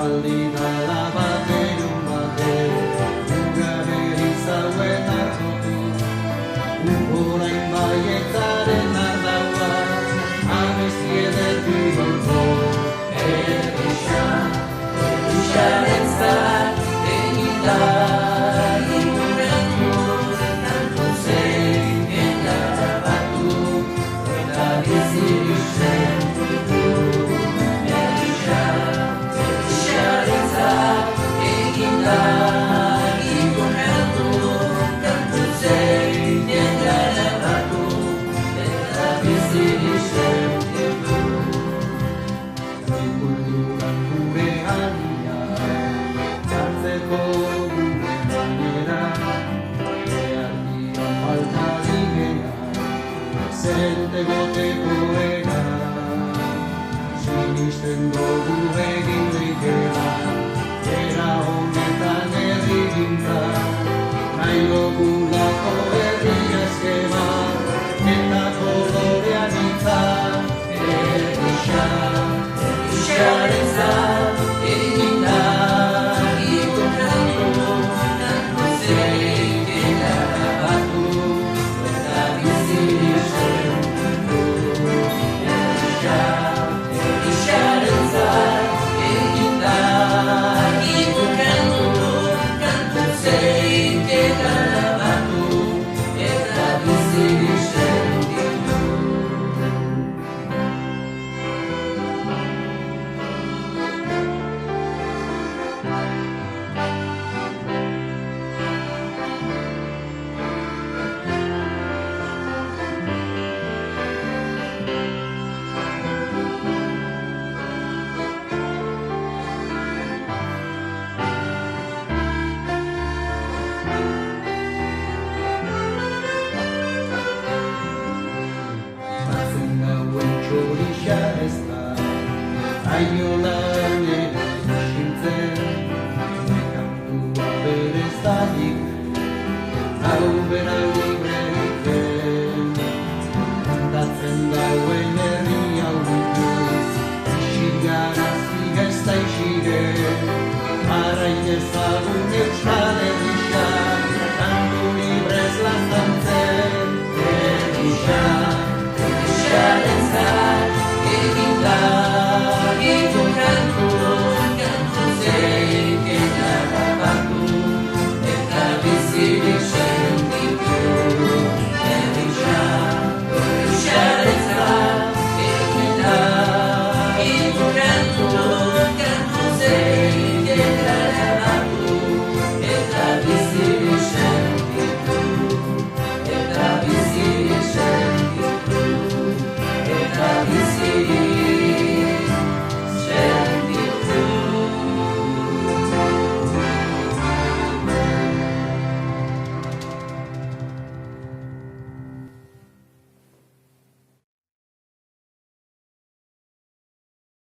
aspaldi dala bat egun batez, ugare izauen hartotuz, orain baietzaren ardaua, abesti ederki gorko, errixaren zat, egin da, iguratu, tanto zein, eta batu, eta biziri sentitu. Errixaren zat, egin da, iguratu, tanto zein, eta batu, eta biziri sentitu. Kulturan gure handia, txartzeko gure manera, behar dira falta digera, zente goteko era, sinisten dugu egin likera, era honetan errigintza, nahi dugulako herri eskema, eta kolorean itza, errixaren zat, egin da, igoratu, tanto zein, eta batu, eta biziri sentitu. Errixaren zat, egin da, igoratu, tanto zein, eta batu, eta biziri sentitu. Batzen gauen txorixa ez da, aiolan ere isintzen, kantua berez danik, hau bera libre egiten, kantatzen dauen herri hau dutuz, isigarazi ez da isire, arain ezagun